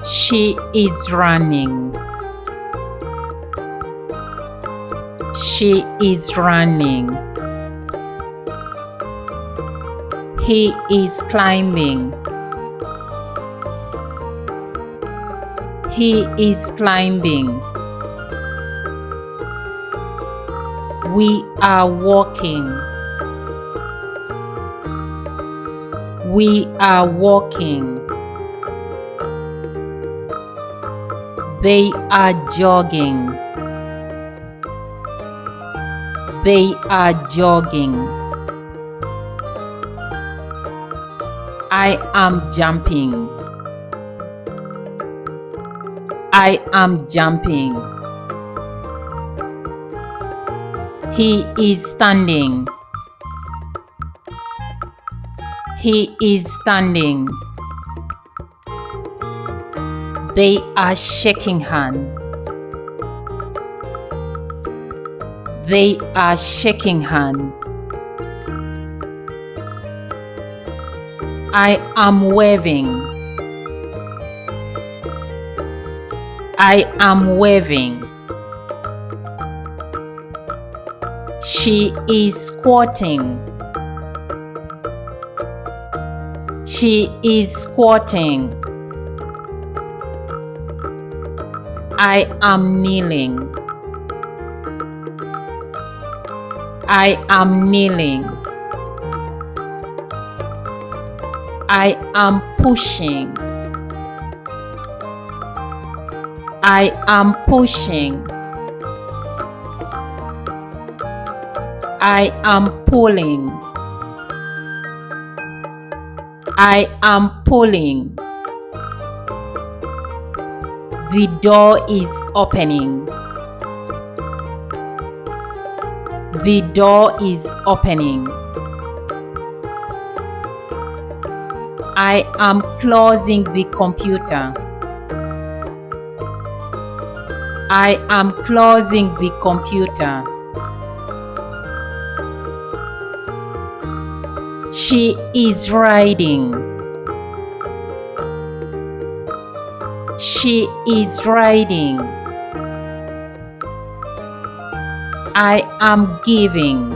She is running. She is running. He is climbing. He is climbing. We are walking. We are walking. They are jogging. They are jogging. I am jumping. I am jumping. He is standing. He is standing. They are shaking hands. They are shaking hands. I am waving. I am waving. She is squatting. She is squatting. I am kneeling. I am kneeling. I am pushing. I am pushing. I am pulling. I am pulling. The door is opening. The door is opening. I am closing the computer. I am closing the computer. She is riding. She is riding. I am giving.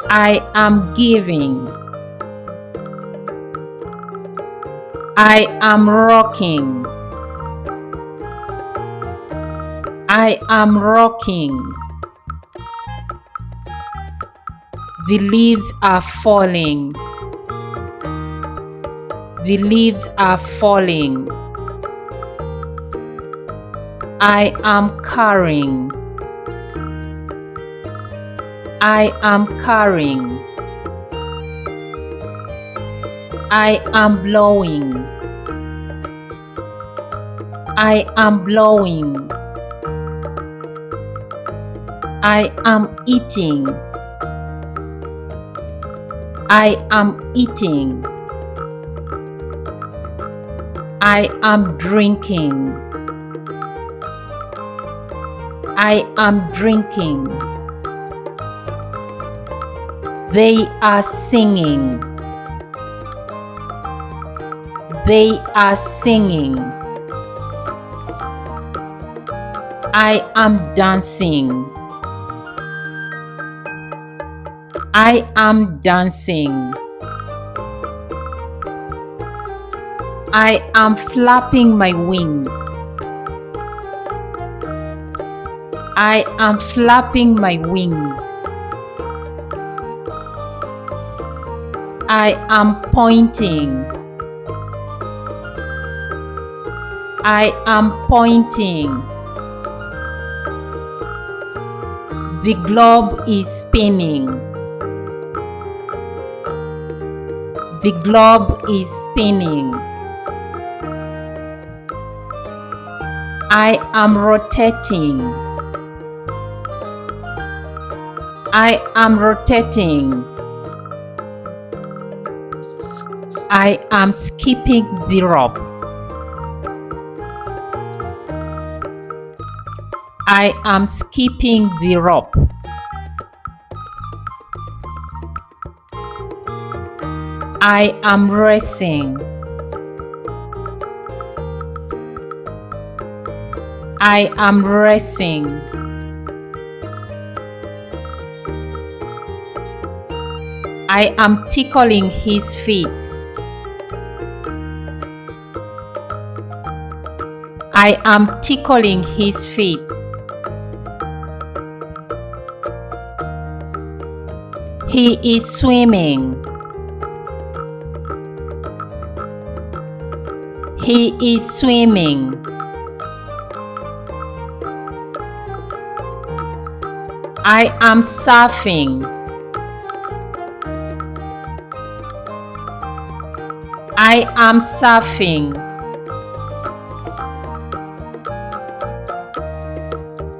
I am giving. I am rocking. I am rocking. The leaves are falling. The leaves are falling. I am carrying. I am carrying. I am blowing. I am blowing. I am eating. I am eating. I am drinking. I am drinking. They are singing. They are singing. I am dancing. I am dancing. I am flapping my wings. I am flapping my wings. I am pointing. I am pointing. The globe is spinning. The globe is spinning. I am rotating. I am rotating. I am skipping the rope. I am skipping the rope. I am racing. I am racing. I am tickling his feet. I am tickling his feet. He is swimming. He is swimming. I am surfing. I am surfing.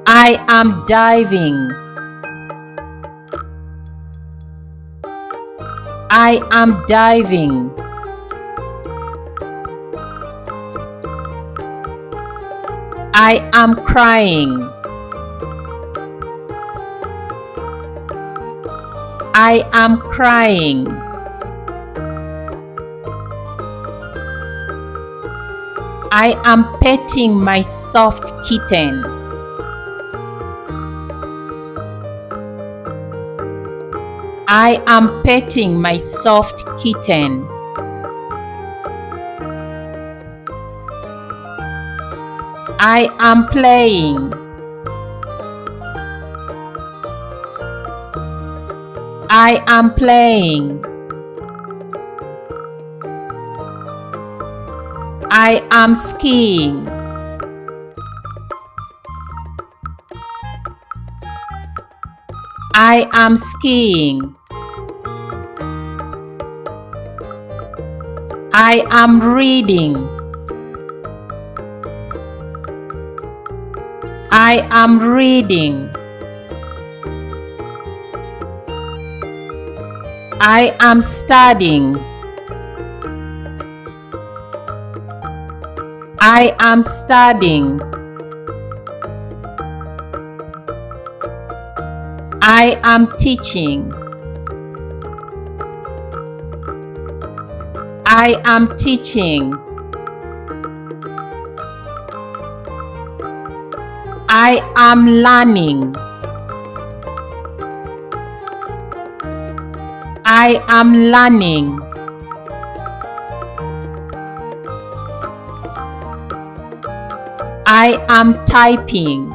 I am diving. I am diving. I am crying. I am crying. I am petting my soft kitten. I am petting my soft kitten. I am playing. I am playing. I am skiing. I am skiing. I am reading. I am reading. I am studying. I am studying. I am teaching. I am teaching. I am learning. I am learning. I am typing.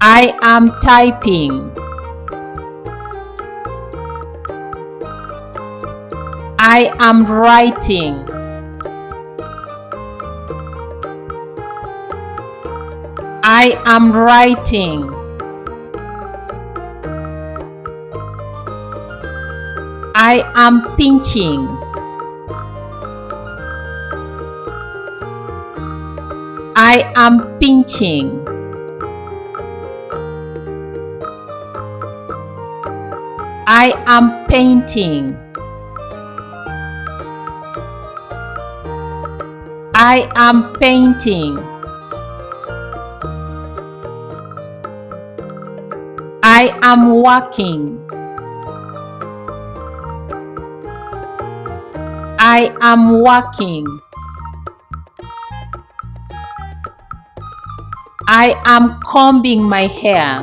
I am typing. I am writing. I am writing. I am pinching. I am pinching. I am painting. I am painting. I am walking. I am walking. I am combing my hair.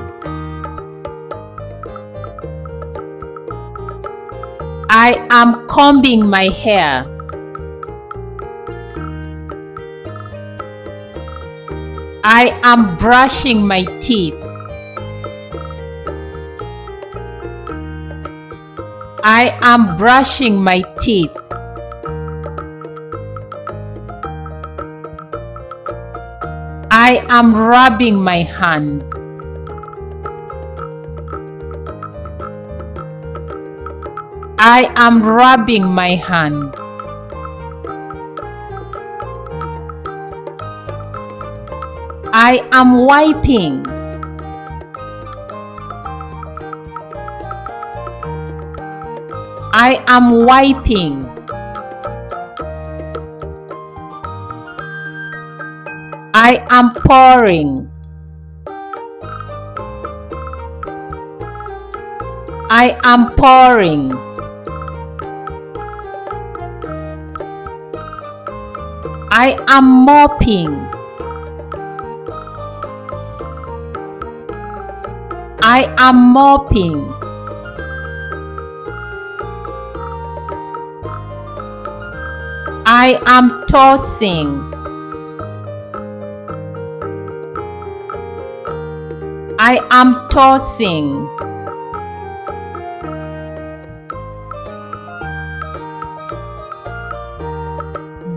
I am combing my hair. I am brushing my teeth. I am brushing my teeth. I am rubbing my hands. I am rubbing my hands. I am wiping. I am wiping. I am pouring. I am pouring. I am mopping. I am mopping. I am tossing. I am tossing.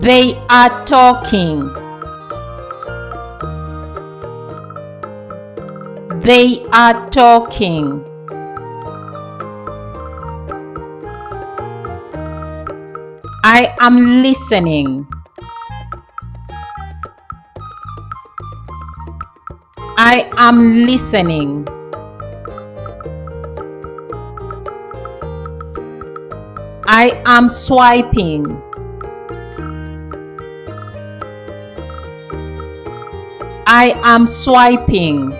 They are talking. They are talking. I am listening. I am listening. I am swiping. I am swiping.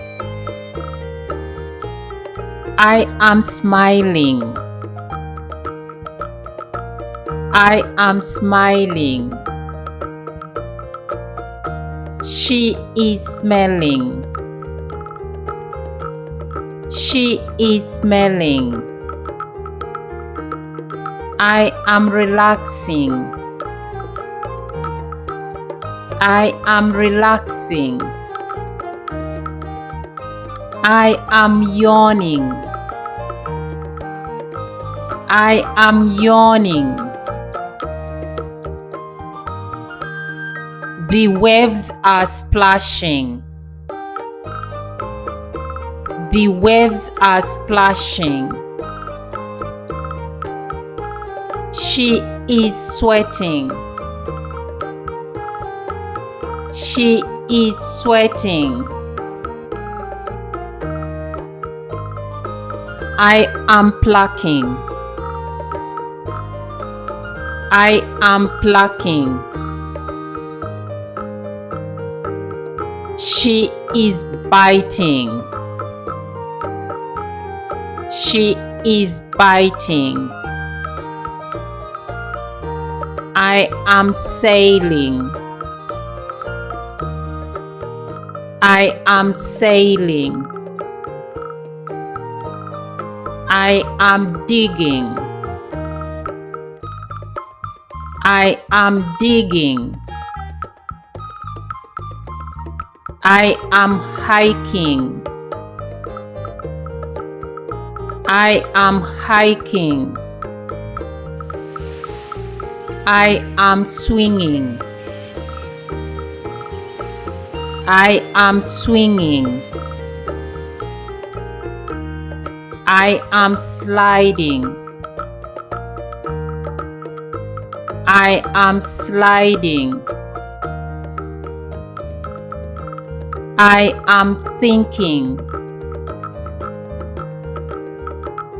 I am smiling. I am smiling. She is smelling. She is smelling. I am relaxing. I am relaxing. I am yawning. I am yawning. The waves are splashing. The waves are splashing. She is sweating. She is sweating. I am plucking. I am plucking. She is biting. She is biting. I am sailing. I am sailing. I am digging. I am digging. I am hiking. I am hiking. I am swinging. I am swinging. I am sliding. I am sliding. I am thinking.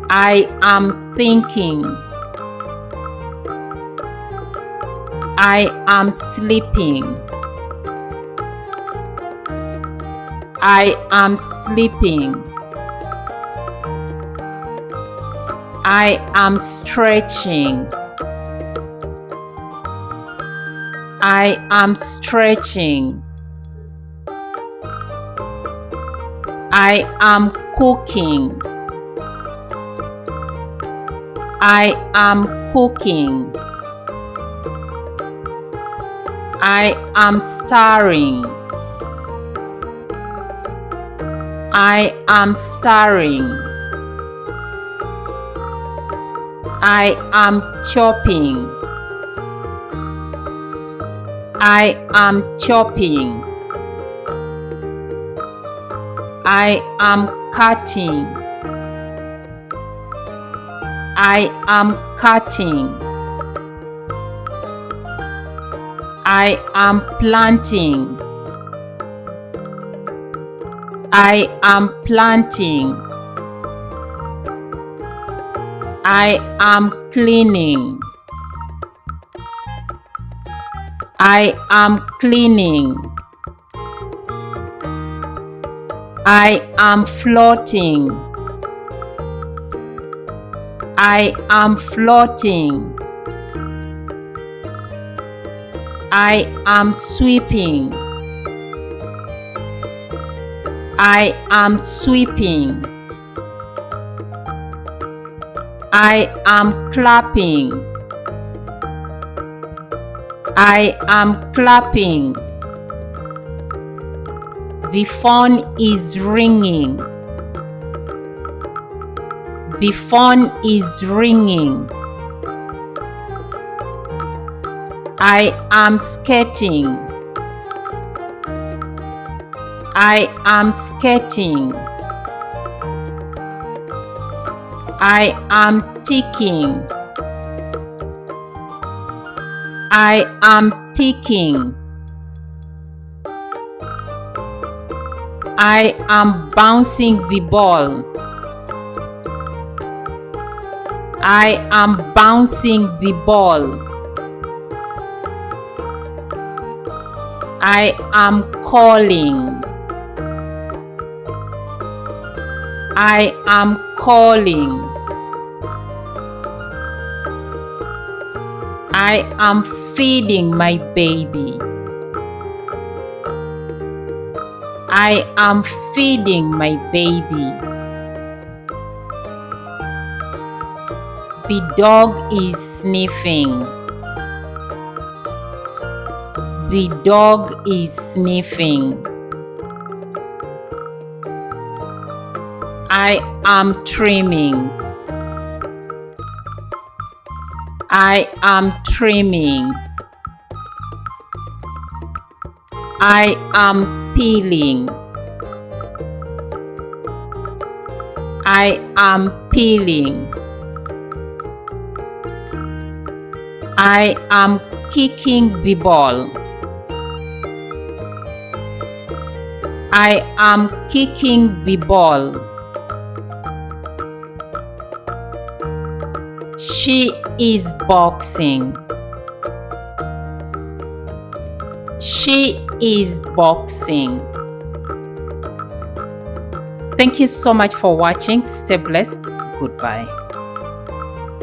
I am thinking. I am sleeping. I am sleeping. I am stretching. I am stretching. I am cooking. I am cooking. I am stirring. I am stirring. I am chopping. I am chopping. I am cutting. I am cutting. I am planting. I am planting. I am cleaning. I am cleaning. I am floating. I am floating. I am sweeping. I am sweeping. I am clapping. I am clapping. The phone is ringing. The phone is ringing. I am skating. I am skating. I am ticking. I am ticking. I am bouncing the ball. I am bouncing the ball. I am calling. I am calling. I am feeding my baby. I am feeding my baby. The dog is sniffing. The dog is sniffing. I am trimming. I am trimming. I am peeling. I am peeling. I am kicking the ball. I am kicking the ball. She is boxing. She is boxing. Thank you so much for watching. Stay blessed. Goodbye.